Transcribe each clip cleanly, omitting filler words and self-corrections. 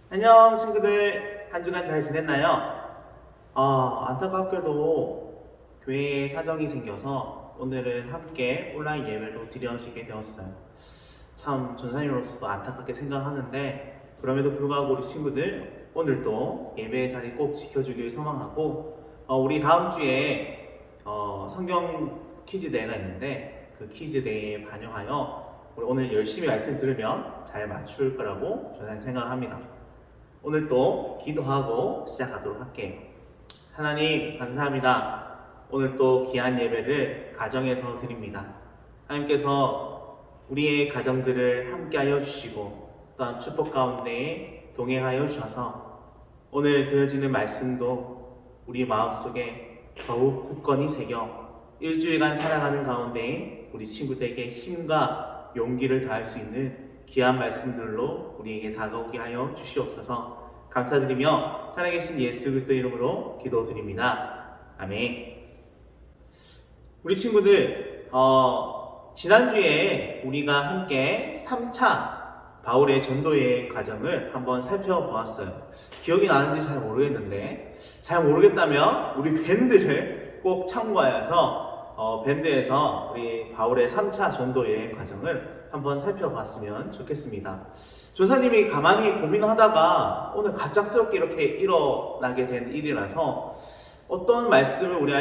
안녕 친구들, 한 주간 잘 지냈나요? 안타깝게도 교회에 사정이 생겨서 오늘은 함께 온라인 예배로 드려지게 되었어요. 참 전사님으로서도 안타깝게 생각하는데, 그럼에도 불구하고 우리 친구들 오늘도 예배 자리 꼭 지켜주길 소망하고, 우리 다음 주에 성경 퀴즈 대회가 있는데 그 퀴즈 대회에 반영하여 우리 오늘 열심히 말씀 들으면 잘 맞출 거라고 저는 생각합니다. 오늘 또 기도하고 시작하도록 할게요. 하나님 감사합니다. 오늘 또 귀한 예배를 가정에서 드립니다. 하나님께서 우리의 가정들을 함께하여 주시고 또한 축복 가운데 동행하여 주셔서 오늘 들어지는 말씀도 우리 마음속에 더욱 굳건히 새겨 일주일간 살아가는 가운데 우리 친구들에게 힘과 용기를 더할 수 있는 귀한 말씀들로 우리에게 다가오게 하여 주시옵소서. 감사드리며 살아계신 예수 그리스도의 이름으로 기도드립니다. 아멘. 우리 친구들, 지난주에 우리가 함께 3차 바울의 전도여행 과정을 한번 살펴보았어요. 기억이 나는지 잘 모르겠는데, 잘 모르겠다면 우리 밴드를 꼭 참고하여서 밴드에서 우리 바울의 3차 전도여행 과정을 한번 살펴봤으면 좋겠습니다. 조사님이 가만히 고민하다가 오늘 갑작스럽게 이렇게 일어나게 된 일이라서 어떤 말씀을 우리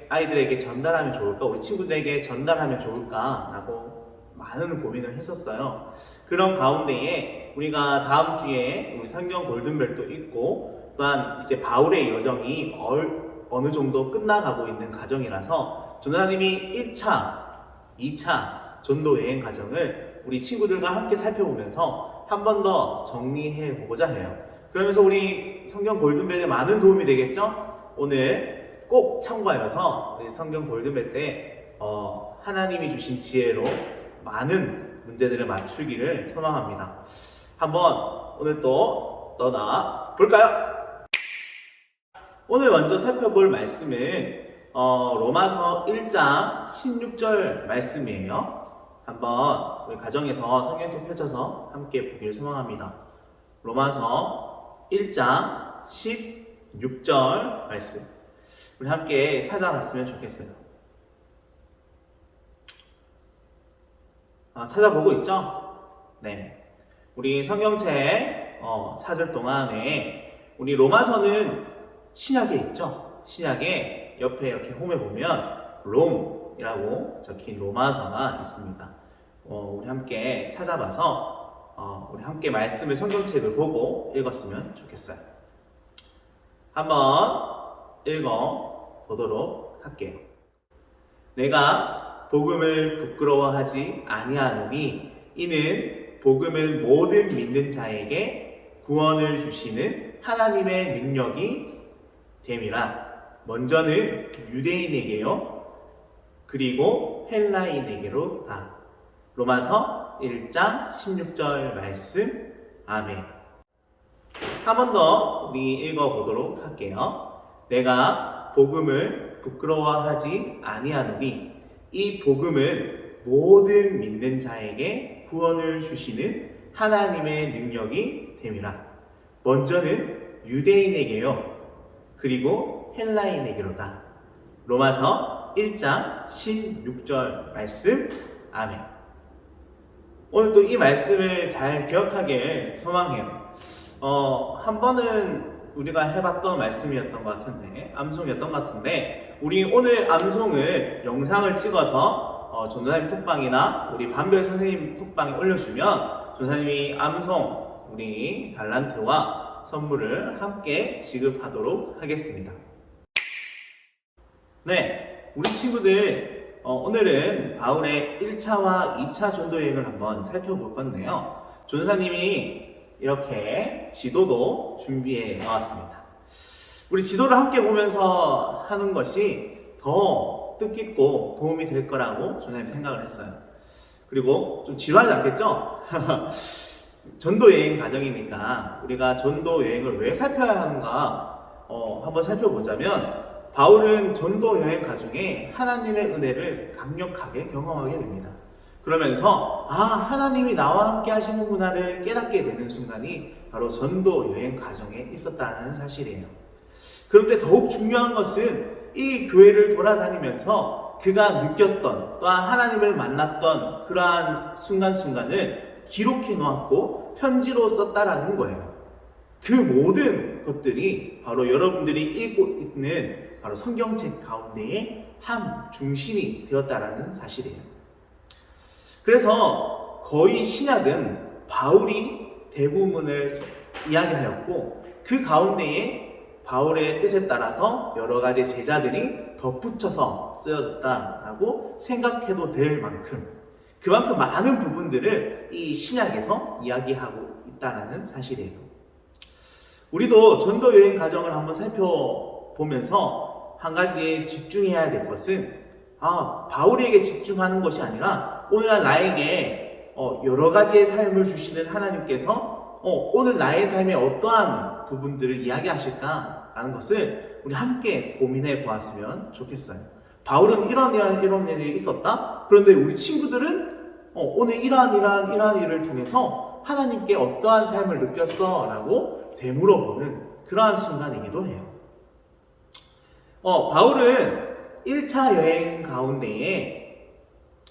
아이들에게 전달하면 좋을까, 우리 친구들에게 전달하면 좋을까라고 많은 고민을 했었어요. 그런 가운데에 우리가 다음 주에 우리 성경 골든벨도 있고 또한 이제 바울의 여정이 어느 정도 끝나가고 있는 과정이라서 조사님이 1차, 2차 전도 여행 과정을 우리 친구들과 함께 살펴보면서 한 번 더 정리해 보고자 해요. 그러면서 우리 성경 골든벨에 많은 도움이 되겠죠? 오늘 꼭 참고하여서 우리 성경 골든벨 때 하나님이 주신 지혜로 많은 문제들을 맞추기를 소망합니다. 한번 오늘 또 떠나 볼까요? 오늘 먼저 살펴볼 말씀은 로마서 1장 16절 말씀이에요. 한번 우리 가정에서 성경책 펼쳐서 함께 보기를 소망합니다. 로마서 1장 16절 말씀, 우리 함께 찾아봤으면 좋겠어요. 찾아보고 있죠? 네. 우리 성경책 찾을 동안에 우리 로마서는 신약에 있죠? 신약에 옆에 이렇게 홈에 보면 롬이라고 적힌 로마서가 있습니다. 우리 함께 찾아봐서 우리 함께 말씀을 성경책을 보고 읽었으면 좋겠어요. 한번 읽어 보도록 할게요. 내가 복음을 부끄러워하지 아니하노니 이는 복음은 모든 믿는 자에게 구원을 주시는 하나님의 능력이 됨이라. 먼저는 유대인에게요, 그리고 헬라인에게로다. 로마서 1장 16절 말씀. 아멘. 한 번 더 우리 읽어보도록 할게요. 내가 복음을 부끄러워하지 아니하노니 이 복음은 모든 믿는 자에게 구원을 주시는 하나님의 능력이 됨이라. 먼저는 유대인에게요, 그리고 헬라인에게로다. 로마서 1장 16절 말씀. 아멘. 오늘 또 이 말씀을 잘 기억하길 소망해요. 한 번은 우리가 해봤던 말씀이었던 것 같은데, 암송이었던 것 같은데, 우리 오늘 암송을 영상을 찍어서 전도사님 톡방이나 우리 반별 선생님 톡방에 올려주면 전도사님이 암송 우리 달란트와 선물을 함께 지급하도록 하겠습니다. 네, 우리 친구들 오늘은 바울의 1차와 2차 전도여행을 한번 살펴볼 건데요. 전도사님이 이렇게 지도도 준비해 나왔습니다. 우리 지도를 함께 보면서 하는 것이 더 뜻깊고 도움이 될 거라고 전도사님이 생각을 했어요. 그리고 좀 지루하지 않겠죠? 전도여행 과정이니까 우리가 전도여행을 왜 살펴야 하는가 한번 살펴보자면, 바울은 전도 여행 과정에 하나님의 은혜를 강력하게 경험하게 됩니다. 그러면서 하나님이 나와 함께 하시는구나를 깨닫게 되는 순간이 바로 전도 여행 과정에 있었다는 사실이에요. 그런데 더욱 중요한 것은 이 교회를 돌아다니면서 그가 느꼈던 또한 하나님을 만났던 그러한 순간순간을 기록해 놓았고 편지로 썼다라는 거예요. 그 모든 것들이 바로 여러분들이 읽고 있는 바로 성경책 가운데의 한 중심이 되었다라는 사실이에요. 그래서 거의 신약은 바울이 대부분을 이야기하였고 그 가운데에 바울의 뜻에 따라서 여러 가지 제자들이 덧붙여서 쓰여졌다라고 생각해도 될 만큼 그만큼 많은 부분들을 이 신약에서 이야기하고 있다는 사실이에요. 우리도 전도 여행 과정을 한번 살펴보면서 한 가지에 집중해야 될 것은 바울에게 집중하는 것이 아니라 오늘날 나에게 여러 가지의 삶을 주시는 하나님께서 오늘 나의 삶에 어떠한 부분들을 이야기하실까라는 것을 우리 함께 고민해 보았으면 좋겠어요. 바울은 이런 일이 있었다? 그런데 우리 친구들은 오늘 이러한 일을 통해서 하나님께 어떠한 삶을 느꼈어? 라고 되물어보는 그러한 순간이기도 해요. 바울은 1차 여행 가운데에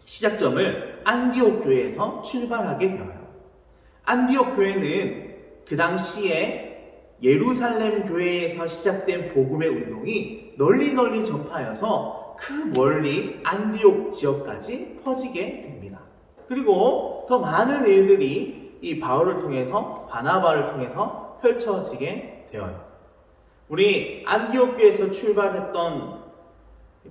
시작점을 안디옥 교회에서 출발하게 되어요. 안디옥 교회는 그 당시에 예루살렘 교회에서 시작된 복음의 운동이 널리 전파하여서 그 멀리 안디옥 지역까지 퍼지게 됩니다. 그리고 더 많은 일들이 이 바울을 통해서 바나바를 통해서 펼쳐지게 되어요. 우리 안디옥 교회에서 출발했던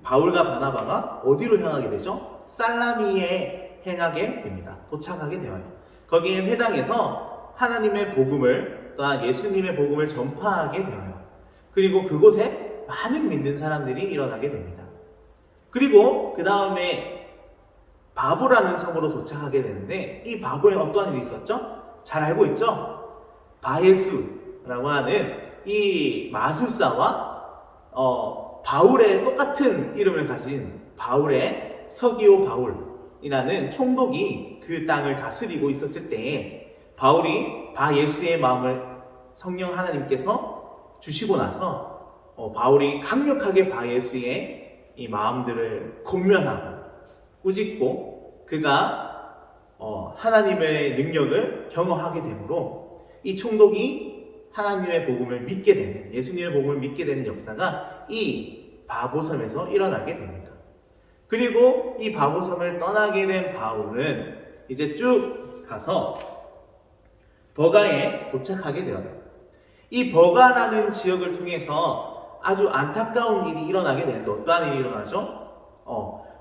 바울과 바나바가 어디로 향하게 되죠? 살라미에 행하게 됩니다. 도착하게 되어요. 거기에 회당에서 하나님의 복음을 또한 예수님의 복음을 전파하게 되어요. 그리고 그곳에 많은 믿는 사람들이 일어나게 됩니다. 그리고 그 다음에 바보라는 성으로 도착하게 되는데 이 바보에 어떠한 일이 있었죠? 잘 알고 있죠? 바예수라고 하는 이 마술사와 바울의 똑같은 이름을 가진 바울의 서기오 바울이라는 총독이 그 땅을 다스리고 있었을 때에 바울이 바예수의 마음을 성령 하나님께서 주시고 나서 바울이 강력하게 바예수의 이 마음들을 권면하고 꾸짖고 그가 하나님의 능력을 경험하게 되므로 이 총독이 하나님의 복음을 믿게 되는, 예수님의 복음을 믿게 되는 역사가 이 바보섬에서 일어나게 됩니다. 그리고 이 바보섬을 떠나게 된 바울은 이제 쭉 가서 버가에 도착하게 되어요. 이 버가라는 지역을 통해서 아주 안타까운 일이 일어나게 되는데 어떠한 일이 일어나죠?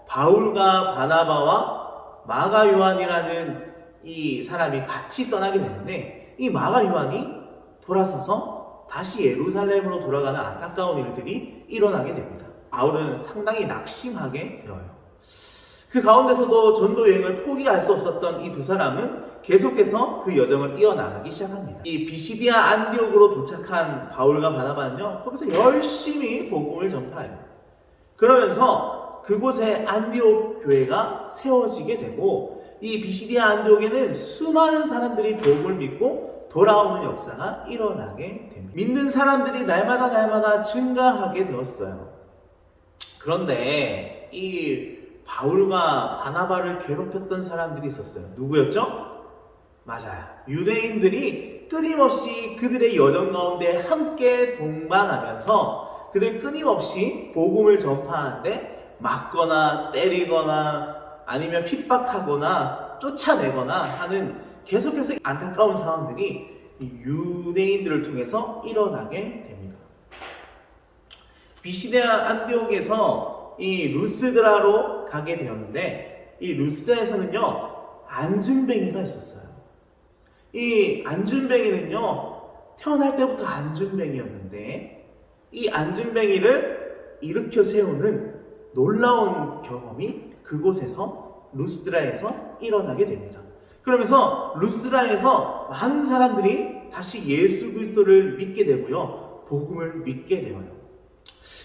바울과 바나바와 마가 요한이라는 이 사람이 같이 떠나게 되는데 이 마가 요한이 돌아서서 다시 예루살렘으로 돌아가는 안타까운 일들이 일어나게 됩니다. 바울은 상당히 낙심하게 되어요. 그 가운데서도 전도 여행을 포기할 수 없었던 이 두 사람은 계속해서 그 여정을 이어나가기 시작합니다. 이 비시디아 안디옥으로 도착한 바울과 바나바는요, 거기서 열심히 복음을 전파해요. 그러면서 그곳에 안디옥 교회가 세워지게 되고 이 비시디아 안디옥에는 수많은 사람들이 복음을 믿고 돌아오는 역사가 일어나게 됩니다. 믿는 사람들이 날마다 증가하게 되었어요. 그런데 이 바울과 바나바를 괴롭혔던 사람들이 있었어요. 누구였죠? 맞아요. 유대인들이 끊임없이 그들의 여정 가운데 함께 동반하면서 그들 끊임없이 복음을 전파하는데 맞거나 때리거나 아니면 핍박하거나 쫓아내거나 하는 계속해서 안타까운 상황들이 유대인들을 통해서 일어나게 됩니다. 비시디아 안디옥에서 이 루스드라로 가게 되었는데 이 루스드라에서는요 안준뱅이가 있었어요. 이 안준뱅이는요 태어날 때부터 안준뱅이였는데 이 안준뱅이를 일으켜 세우는 놀라운 경험이 그곳에서 루스드라에서 일어나게 됩니다. 그러면서 루스드라에서 많은 사람들이 다시 예수 그리스도를 믿게 되고요 복음을 믿게 되어요.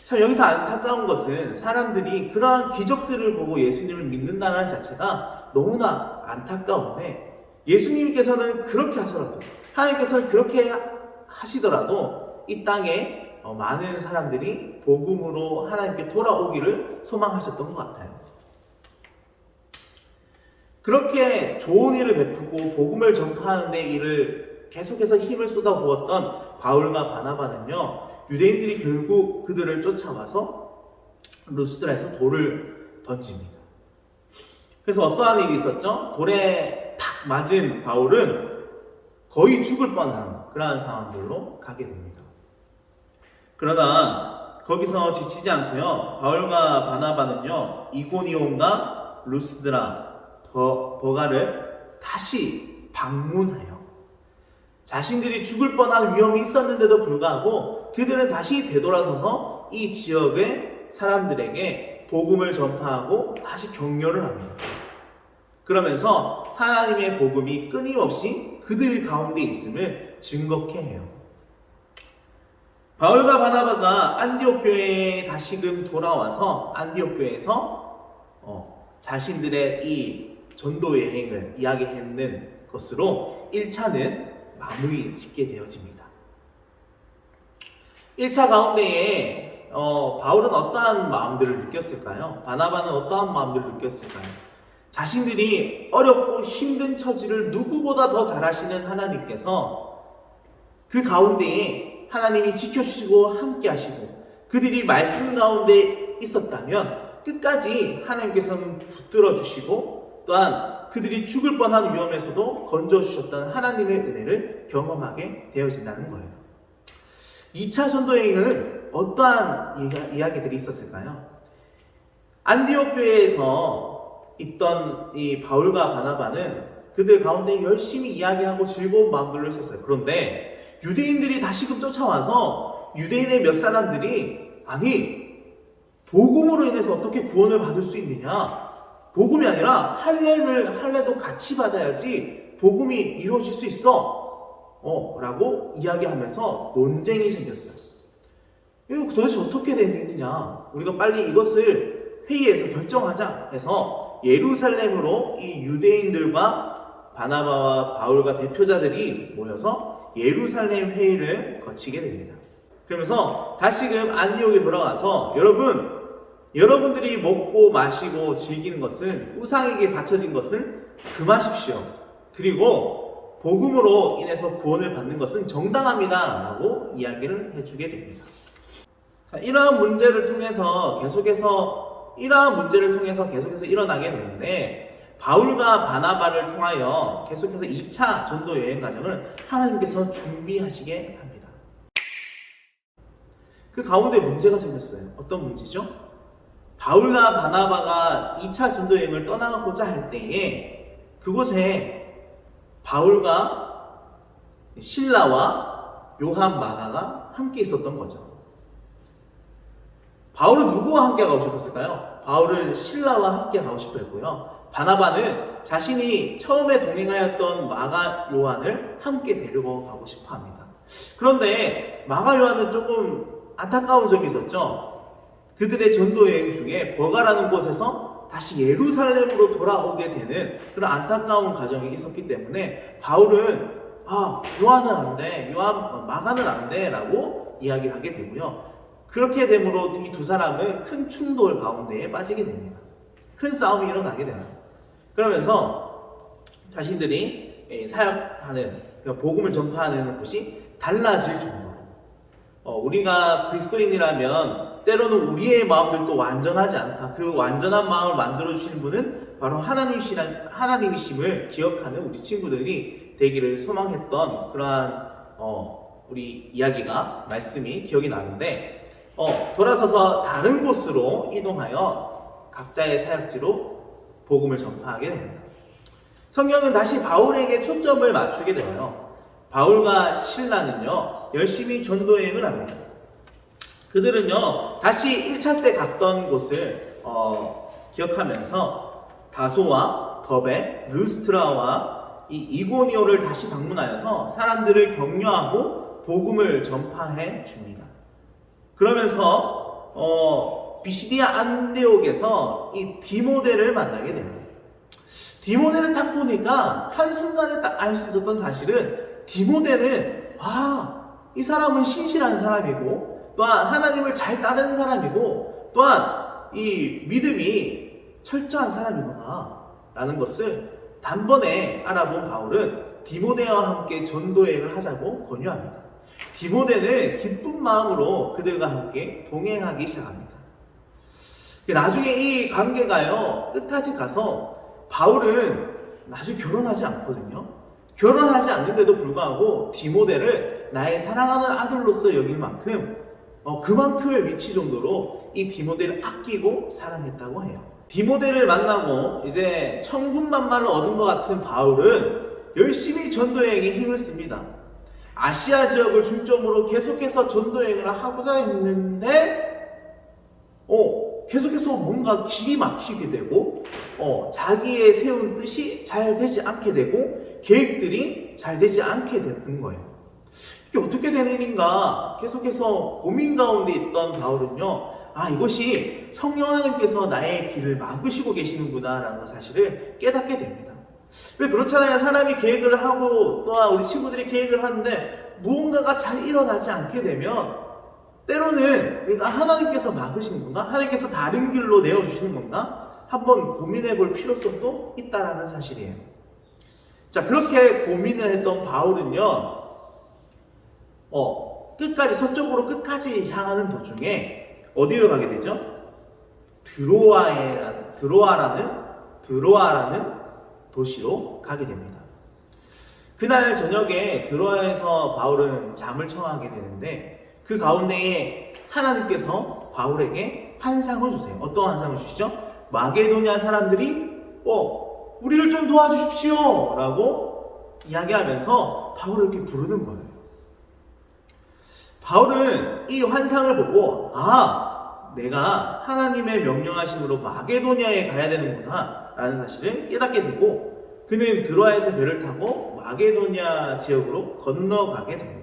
참 여기서 안타까운 것은 사람들이 그러한 기적들을 보고 예수님을 믿는다는 자체가 너무나 안타까운데, 예수님께서는 그렇게 하시더라도, 하나님께서는 그렇게 하시더라도 이 땅에 많은 사람들이 복음으로 하나님께 돌아오기를 소망하셨던 것 같아요. 그렇게 좋은 일을 베푸고 복음을 전파하는 데 일을 계속해서 힘을 쏟아부었던 바울과 바나바는요, 유대인들이 결국 그들을 쫓아와서 루스드라에서 돌을 던집니다. 그래서 어떠한 일이 있었죠? 돌에 탁 맞은 바울은 거의 죽을 뻔한 그러한 상황들로 가게 됩니다. 그러나 거기서 지치지 않고요, 바울과 바나바는요, 이고니온과 루스드라, 버가를 다시 방문해요. 자신들이 죽을 뻔한 위험이 있었는데도 불구하고 그들은 다시 되돌아서서 이 지역의 사람들에게 복음을 전파하고 다시 격려를 합니다. 그러면서 하나님의 복음이 끊임없이 그들 가운데 있음을 증거케 해요. 바울과 바나바가 안디옥 교회에 다시금 돌아와서 안디옥 교회에서 자신들의 이 전도 여행을 이야기했는 것으로 1차는 마무리 짓게 되어집니다. 1차 가운데에 바울은 어떠한 마음들을 느꼈을까요? 바나바는 어떠한 마음들을 느꼈을까요? 자신들이 어렵고 힘든 처지를 누구보다 더 잘하시는 하나님께서 그 가운데에 하나님이 지켜주시고 함께 하시고 그들이 말씀 가운데 있었다면 끝까지 하나님께서는 붙들어 주시고 또한 그들이 죽을 뻔한 위험에서도 건져주셨다는 하나님의 은혜를 경험하게 되어진다는 거예요. 2차 전도여행은 어떠한 이야기들이 있었을까요? 안디옥 교회에서 있던 이 바울과 바나바는 그들 가운데 열심히 이야기하고 즐거운 마음들로 있었어요. 그런데 유대인들이 다시금 쫓아와서 유대인의 몇 사람들이 복음으로 인해서 어떻게 구원을 받을 수 있느냐? 복음이 아니라 할례도 같이 받아야지 복음이 이루어질 수 있어. 라고 이야기하면서 논쟁이 생겼어요. 이거 도대체 어떻게 된 일이냐? 우리가 빨리 이것을 회의에서 결정하자 해서 예루살렘으로 이 유대인들과 바나바와 바울과 대표자들이 모여서 예루살렘 회의를 거치게 됩니다. 그러면서 다시금 안디옥에 돌아와서 여러분들이 먹고 마시고 즐기는 것은 우상에게 바쳐진 것은 금하십시오. 그리고 복음으로 인해서 구원을 받는 것은 정당합니다. 라고 이야기를 해주게 됩니다. 자, 이러한 문제를 통해서 계속해서 일어나게 되는데 바울과 바나바를 통하여 계속해서 2차 전도 여행 과정을 하나님께서 준비하시게 합니다. 그 가운데 문제가 생겼어요. 어떤 문제죠? 바울과 바나바가 2차 전도 여행을 떠나고자 할 때에 그곳에 바울과 실라와 요한 마가가 함께 있었던 거죠. 바울은 누구와 함께 가고 싶었을까요? 바울은 실라와 함께 가고 싶어 했고요. 바나바는 자신이 처음에 동행하였던 마가 요한을 함께 데리고 가고 싶어 합니다. 그런데 마가 요한은 조금 안타까운 점이 있었죠. 그들의 전도 여행 중에 버가라는 곳에서 다시 예루살렘으로 돌아오게 되는 그런 안타까운 과정이 있었기 때문에 바울은 요한은 안 돼, 마가는 안 돼 라고 이야기를 하게 되고요. 그렇게 되므로 이 두 사람은 큰 충돌 가운데에 빠지게 됩니다. 큰 싸움이 일어나게 돼요. 그러면서 자신들이 사역하는, 복음을 전파하는 곳이 달라질 정도로 우리가 그리스도인이라면 때로는 우리의 마음들도 완전하지 않다. 그 완전한 마음을 만들어주시는 분은 바로 하나님이심을 기억하는 우리 친구들이 되기를 소망했던 그러한 우리 말씀이 기억이 나는데 돌아서서 다른 곳으로 이동하여 각자의 사역지로 복음을 전파하게 됩니다. 성경은 다시 바울에게 초점을 맞추게 되어요. 바울과 실라는요 열심히 전도여행을 합니다. 그들은요 다시 1차 때 갔던 곳을 기억하면서 다소와 더베, 루스트라와 이 이고니오를 다시 방문하여서 사람들을 격려하고 복음을 전파해 줍니다. 그러면서 비시디아 안디옥에서 이 디모데를 만나게 돼요. 디모데를 딱 보니까 한순간에 딱 알 수 있었던 사실은 디모데는 이 사람은 신실한 사람이고 또한 하나님을 잘 따르는 사람이고 또한 이 믿음이 철저한 사람이구나 라는 것을 단번에 알아본 바울은 디모데와 함께 전도여행을 하자고 권유합니다. 디모데는 기쁜 마음으로 그들과 함께 동행하기 시작합니다. 나중에 이 관계가요 끝까지 가서 바울은 나중에 결혼하지 않거든요. 결혼하지 않는데도 불구하고 디모데를 나의 사랑하는 아들로서 여길 만큼 그만큼의 위치 정도로 이 디모데를 아끼고 사랑했다고 해요. 디모데를 만나고 이제 천군만마를 얻은 것 같은 바울은 열심히 전도여행에 힘을 씁니다. 아시아 지역을 중점으로 계속해서 전도여행을 하고자 했는데 계속해서 뭔가 길이 막히게 되고 자기의 세운 뜻이 잘 되지 않게 되고 계획들이 잘 되지 않게 되는 거예요. 이게 어떻게 되는 일인가 계속해서 고민 가운데 있던 바울은요, 이것이 성령 하나님께서 나의 길을 막으시고 계시는구나 라는 사실을 깨닫게 됩니다. 왜 그렇잖아요. 사람이 계획을 하고 또한 우리 친구들이 계획을 하는데 무언가가 잘 일어나지 않게 되면 때로는 우리가 하나님께서 막으시는 건가? 하나님께서 다른 길로 내어주시는 건가? 한번 고민해 볼 필요성도 있다라는 사실이에요. 자, 그렇게 고민을 했던 바울은요, 서쪽으로 끝까지 향하는 도중에 어디로 가게 되죠? 드로아라는 도시로 가게 됩니다. 그날 저녁에 드로아에서 바울은 잠을 청하게 되는데 그 가운데에 하나님께서 바울에게 환상을 주세요. 어떤 환상을 주시죠? 마게도냐 사람들이 우리를 좀 도와주십시오 라고 이야기하면서 바울을 이렇게 부르는 거예요. 바울은 이 환상을 보고 내가 하나님의 명령하심으로 마게도냐에 가야 되는구나 라는 사실을 깨닫게 되고 그는 드로아에서 배를 타고 마게도냐 지역으로 건너가게 됩니다.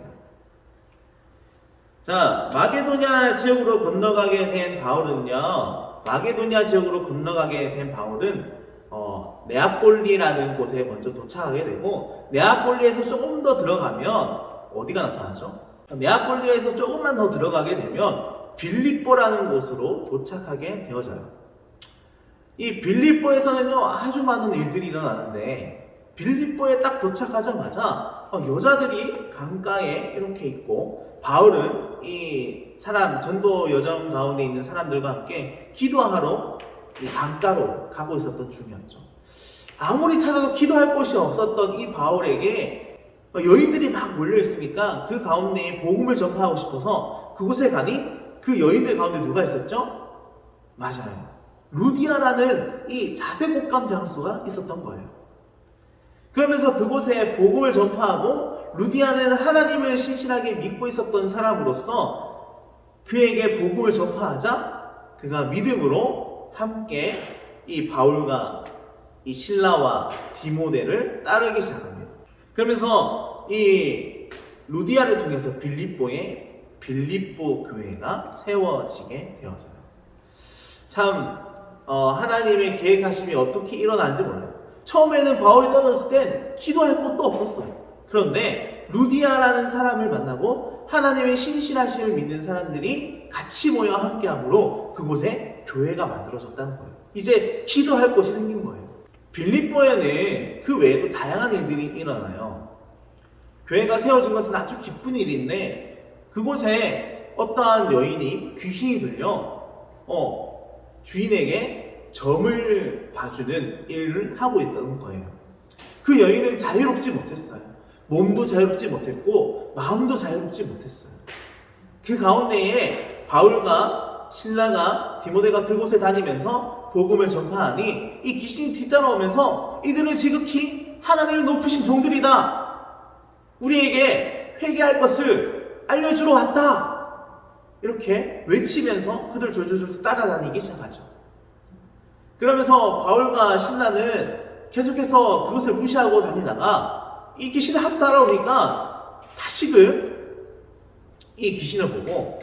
자, 마게도냐 지역으로 건너가게 된 바울은 네아폴리라는 곳에 먼저 도착하게 되고 네아폴리에서 조금 더 들어가면 어디가 나타나죠? 네아폴리에서 조금만 더 들어가게 되면 빌립보라는 곳으로 도착하게 되어져요. 이 빌립보에서는요 아주 많은 일들이 일어나는데 빌립보에 딱 도착하자마자 여자들이 강가에 이렇게 있고 바울은 이 전도 여정 가운데 있는 사람들과 함께 기도하러 이 강가로 가고 있었던 중이었죠. 아무리 찾아도 기도할 곳이 없었던 이 바울에게 여인들이 막 몰려 있으니까 그 가운데에 복음을 전파하고 싶어서 그곳에 가니 그 여인들 가운데 누가 있었죠? 맞아요. 루디아라는 이 자색옥감 장수가 있었던 거예요. 그러면서 그곳에 복음을 전파하고 루디아는 하나님을 신실하게 믿고 있었던 사람으로서 그에게 복음을 전파하자 그가 믿음으로 함께 이 바울과 이 실라와 디모데를 따르기 시작합니다. 그러면서 이 루디아를 통해서 빌립보 교회가 세워지게 되어져요. 참 하나님의 계획하심이 어떻게 일어나는지 몰라요. 처음에는 바울이 떨어졌을 땐 기도할 곳도 없었어요. 그런데 루디아라는 사람을 만나고 하나님의 신실하심을 믿는 사람들이 같이 모여 함께함으로 그곳에 교회가 만들어졌다는 거예요. 이제 기도할 곳이 생긴 거예요. 빌립보에는 그 외에도 다양한 일들이 일어나요. 교회가 세워진 것은 아주 기쁜 일인데 그곳에 어떠한 여인이 귀신이 들려 주인에게 점을 봐주는 일을 하고 있다는 거예요. 그 여인은 자유롭지 못했어요. 몸도 자유롭지 못했고 마음도 자유롭지 못했어요. 그 가운데에 바울과 신라가 디모데가 그곳에 다니면서 복음을 전파하니 이 귀신이 뒤따라오면서 이들은 지극히 하나님을 높으신 종들이다. 우리에게 회개할 것을 알려주러 왔다. 이렇게 외치면서 그들 졸졸졸 따라다니기 시작하죠. 그러면서 바울과 신라는 계속해서 그것을 무시하고 다니다가 이 귀신이 하도 따라오니까 다시금 이 귀신을 보고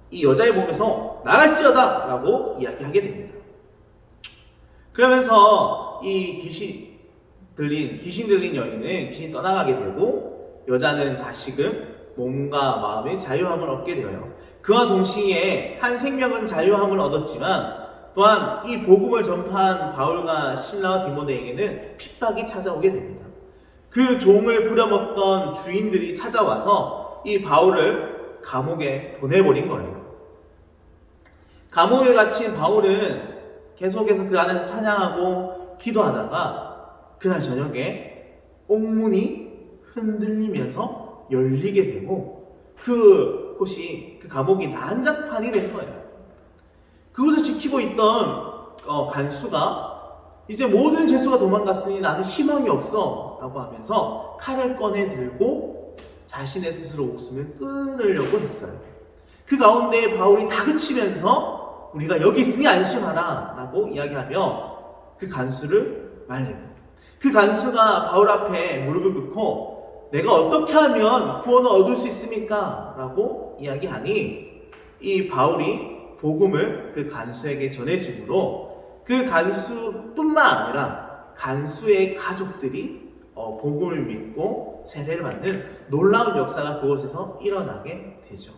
이 여자의 몸에서 나갈지어다 라고 이야기하게 됩니다. 그러면서 이 귀신 들린 여인은 귀신이 떠나가게 되고 여자는 다시금 몸과 마음의 자유함을 얻게 되어요. 그와 동시에 한 생명은 자유함을 얻었지만 또한 이 복음을 전파한 바울과 실라와 디모데에게는 핍박이 찾아오게 됩니다. 그 종을 부려먹던 주인들이 찾아와서 이 바울을 감옥에 보내버린 거예요. 감옥에 갇힌 바울은 계속해서 그 안에서 찬양하고 기도하다가 그날 저녁에 옥문이 흔들리면서 열리게 되고 그 감옥이 난장판이 된 거예요. 그곳을 지키고 있던 간수가 이제 모든 죄수가 도망갔으니 나는 희망이 없어 라고 하면서 칼을 꺼내 들고 자신의 스스로 목숨을 끊으려고 했어요. 그 가운데 바울이 다그치면서 우리가 여기 있으니 안심하라 라고 이야기하며 그 간수를 말리고 그 간수가 바울 앞에 무릎을 꿇고 내가 어떻게 하면 구원을 얻을 수 있습니까? 라고 이야기하니 이 바울이 복음을 그 간수에게 전해주므로 그 간수뿐만 아니라 간수의 가족들이 복음을 믿고 세례를 받는 놀라운 역사가 그곳에서 일어나게 되죠.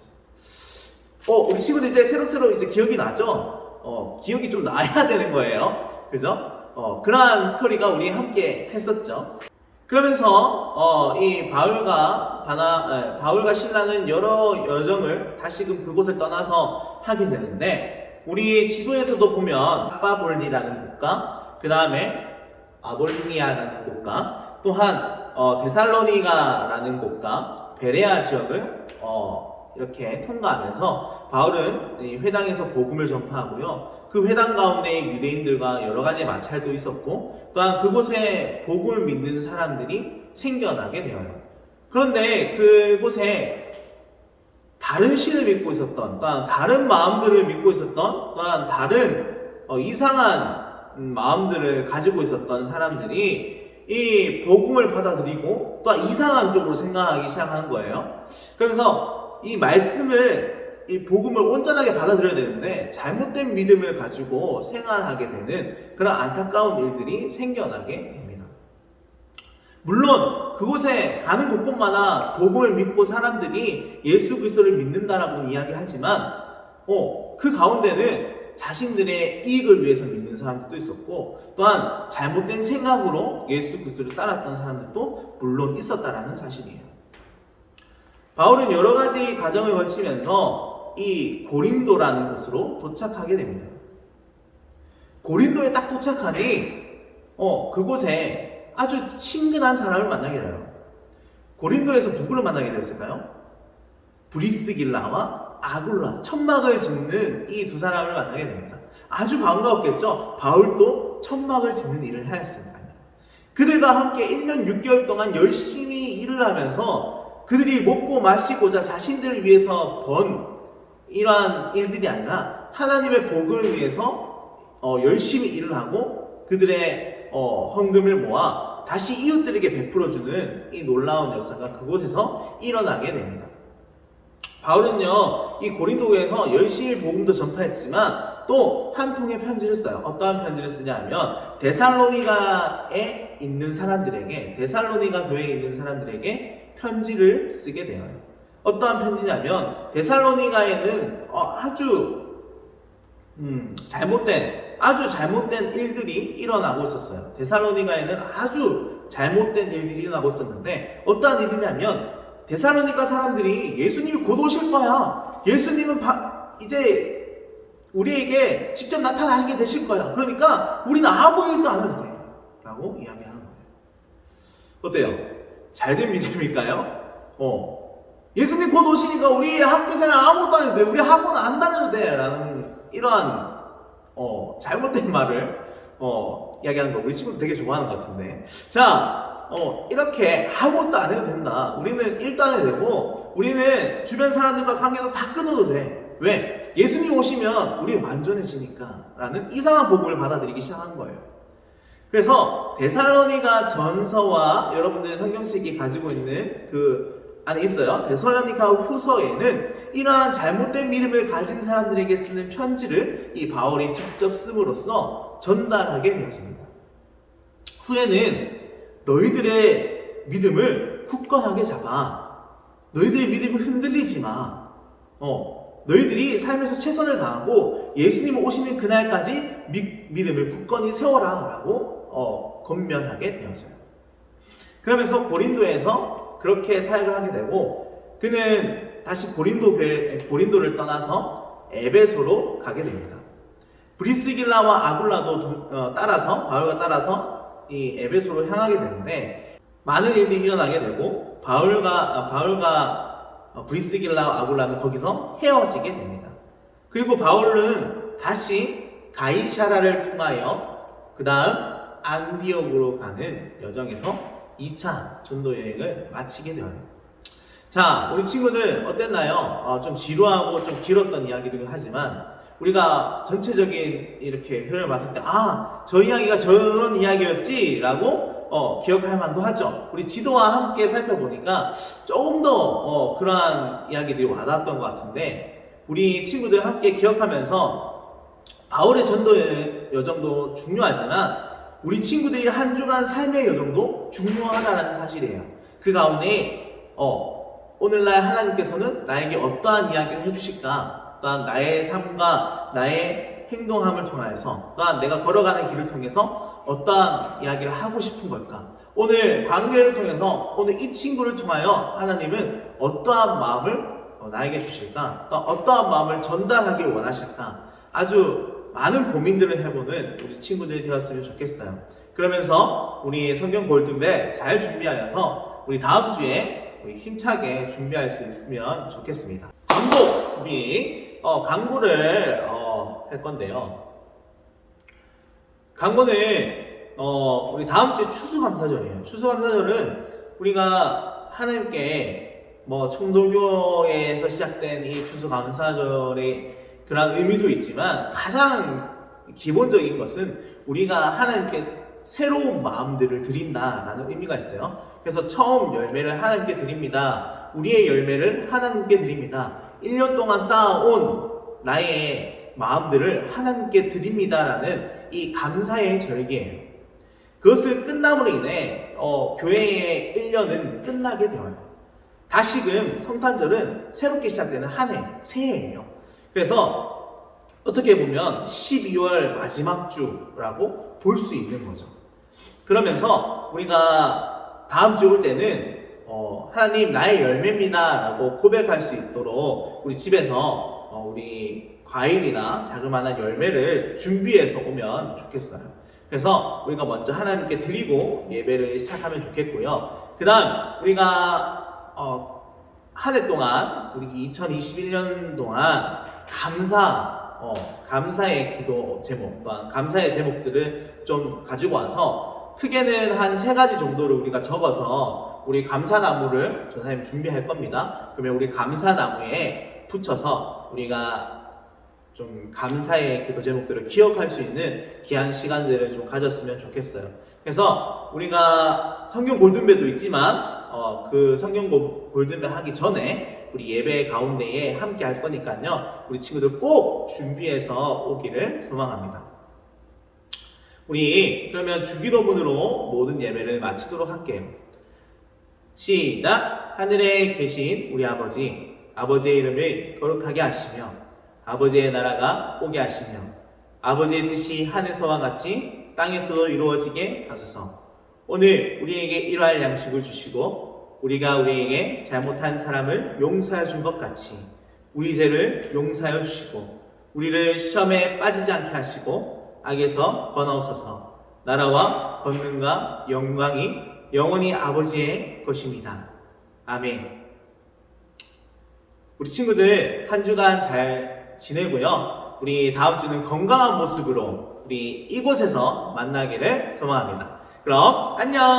우리 친구들 이제 새로 이제 기억이 나죠? 기억이 좀 나야 되는 거예요. 그죠? 그러한 스토리가 우리 함께 했었죠. 그러면서 이 바울과 신라는 여러 여정을 다시금 그곳을 떠나서 하게 되는데 우리 지도에서도 보면 아빠볼리라는 국가, 그 다음에 아볼리니아라는 국가, 또한 데살로니가라는 국가, 베레아 지역을 이렇게 통과하면서 바울은 이 회당에서 복음을 전파하고요. 그 회당 가운데 유대인들과 여러 가지 마찰도 있었고 또한 그곳에 복음을 믿는 사람들이 생겨나게 되어요. 그런데 그곳에 다른 신을 믿고 있었던 또한 다른 마음들을 믿고 있었던 또한 다른 이상한 마음들을 가지고 있었던 사람들이 이 복음을 받아들이고 또한 이상한 쪽으로 생각하기 시작하는 거예요. 그러면서 이 이 복음을 온전하게 받아들여야 되는데 잘못된 믿음을 가지고 생활하게 되는 그런 안타까운 일들이 생겨나게 됩니다. 물론 그곳에 가는 곳곳마다 복음을 믿고 사람들이 예수 그리스도를 믿는다라고 이야기하지만 그 가운데는 자신들의 이익을 위해서 믿는 사람들도 있었고 또한 잘못된 생각으로 예수 그리스도를 따랐던 사람들도 물론 있었다라는 사실이에요. 바울은 여러 가지 과정을 거치면서 이 고린도라는 곳으로 도착하게 됩니다. 고린도에 딱 도착하니 그곳에 아주 친근한 사람을 만나게 돼요. 고린도에서 누구를 만나게 되었을까요? 브리스길라와 아굴라, 천막을 짓는 이 두 사람을 만나게 됩니다. 아주 반가웠겠죠? 바울도 천막을 짓는 일을 하였으니까요. 그들과 함께 1년 6개월 동안 열심히 일을 하면서 그들이 먹고 마시고자 자신들을 위해서 번 이러한 일들이 아니라 하나님의 복을 위해서 열심히 일을 하고 그들의 헌금을 모아 다시 이웃들에게 베풀어주는 이 놀라운 역사가 그곳에서 일어나게 됩니다. 바울은요, 이 고린도에서 열심히 복음도 전파했지만 또 한 통의 편지를 써요. 어떠한 편지를 쓰냐 하면 데살로니가에 있는 사람들에게, 데살로니가 교회에 있는 사람들에게 편지를 쓰게 되어요. 어떠한 편지냐면 데살로니가에는 아주 잘못된 일들이 일어나고 있었어요. 데살로니가에는 아주 잘못된 일들이 일어나고 있었는데 어떠한 일이냐면 데살로니가 사람들이 예수님이 곧 오실 거야. 예수님은 이제 우리에게 직접 나타나게 되실 거야. 그러니까 우리는 아무 일도 안 해도 돼. 라고 이야기하는 거예요. 어때요? 잘된 믿음일까요? 예수님 곧 오시니까 우리 학교생활 아무것도 안 해도 돼. 우리 학원 안 다녀도 돼. 라는 이러한 잘못된 말을 이야기하는 거 우리 친구들 되게 좋아하는 것 같은데 자 이렇게 아무것도 안 해도 된다. 우리는 일도 안 해도 되고 우리는 주변 사람들과 관계도 다 끊어도 돼. 왜? 예수님 오시면 우리 완전해지니까 라는 이상한 복음을 받아들이기 시작한 거예요. 그래서 데살로니가 전서와 여러분들의 성경책이 가지고 있는 그 안에 있어요. 데살로니가 후서에는 이러한 잘못된 믿음을 가진 사람들에게 쓰는 편지를 이 바울이 직접 씀으로써 전달하게 되어집니다. 후에는 너희들의 믿음을 굳건하게 잡아. 너희들의 믿음을 흔들리지 마. 너희들이 삶에서 최선을 다하고 예수님 오시는 그날까지 믿음을 굳건히 세워라 라고 권면하게 되어져요. 그러면서 고린도에서 그렇게 사역을 하게 되고 그는 다시 고린도를 떠나서 에베소로 가게 됩니다. 브리스길라와 아굴라도 바울과 따라서 이 에베소로 향하게 되는데 많은 일들이 일어나게 되고 바울과 브리스길라와 아굴라는 거기서 헤어지게 됩니다. 그리고 바울은 다시 가이사라를 통하여 그 다음 안디옥으로 가는 여정에서 2차 전도 여행을 마치게 되어요. 자, 우리 친구들 어땠나요? 좀 지루하고 좀 길었던 이야기이긴 하지만 우리가 전체적인 이렇게 흐름을 봤을 때 저 이야기가 저런 이야기였지 라고 기억할 만도 하죠. 우리 지도와 함께 살펴보니까 조금 더 그러한 이야기들이 와닿았던 것 같은데 우리 친구들 함께 기억하면서 바울의 전도 여정도 중요하지만 우리 친구들이 한 주간 삶의 여정도 중요하다는 사실이에요. 그 가운데 오늘날 하나님께서는 나에게 어떠한 이야기를 해주실까? 또한 나의 삶과 나의 행동함을 통하여서 또한 내가 걸어가는 길을 통해서 어떠한 이야기를 하고 싶은 걸까? 오늘 관계를 통해서 오늘 이 친구를 통하여 하나님은 어떠한 마음을 나에게 주실까? 또 어떠한 마음을 전달하기를 원하실까? 아주 많은 고민들을 해보는 우리 친구들이 되었으면 좋겠어요. 그러면서 우리 성경 골든벨 잘 준비하여서 우리 다음 주에 우리 힘차게 준비할 수 있으면 좋겠습니다. 광고! 우리 광고를 할 건데요. 광고는 우리 다음 주에 추수감사절이에요. 추수감사절은 우리가 하나님께 청도교에서 시작된 이 추수감사절의 그런 의미도 있지만 가장 기본적인 것은 우리가 하나님께 새로운 마음들을 드린다라는 의미가 있어요. 그래서 처음 열매를 하나님께 드립니다. 우리의 열매를 하나님께 드립니다. 1년 동안 쌓아온 나의 마음들을 하나님께 드립니다라는 이 감사의 절기예요. 그것을 끝남으로 인해 교회의 1년은 끝나게 되어요. 다시금 성탄절은 새롭게 시작되는 한 해, 새해예요. 그래서 어떻게 보면 12월 마지막 주라고 볼 수 있는 거죠. 그러면서 우리가 다음 주 올 때는 하나님 나의 열매입니다 라고 고백할 수 있도록 우리 집에서 우리 과일이나 자그마한 열매를 준비해서 오면 좋겠어요. 그래서 우리가 먼저 하나님께 드리고 예배를 시작하면 좋겠고요. 그 다음 우리가 한 해 동안 우리 2021년 동안 감사의 기도 제목 또한 감사의 제목들을 좀 가지고 와서 크게는 한 3가지 정도를 우리가 적어서 우리 감사나무를 전사님 준비할 겁니다. 그러면 우리 감사나무에 붙여서 우리가 좀 감사의 기도 제목들을 기억할 수 있는 귀한 시간들을 좀 가졌으면 좋겠어요. 그래서 우리가 성경 골든벨도 있지만 그 성경 골든벨 하기 전에 우리 예배 가운데에 함께 할 거니까요. 우리 친구들 꼭 준비해서 오기를 소망합니다. 우리 그러면 주기도문으로 모든 예배를 마치도록 할게요. 시작! 하늘에 계신 우리 아버지, 아버지의 이름을 거룩하게 하시며 아버지의 나라가 오게 하시며 아버지의 뜻이 하늘에서와 같이 땅에서도 이루어지게 하소서. 오늘 우리에게 일할 양식을 주시고 우리가 우리에게 잘못한 사람을 용서해 준 것 같이 우리 죄를 용서하여 주시고 우리를 시험에 빠지지 않게 하시고 악에서 건하옵소서. 나라와 권능과 영광이 영원히 아버지의 것입니다. 아멘. 우리 친구들 한 주간 잘 지내고요. 우리 다음 주는 건강한 모습으로 우리 이곳에서 만나기를 소망합니다. 그럼 안녕.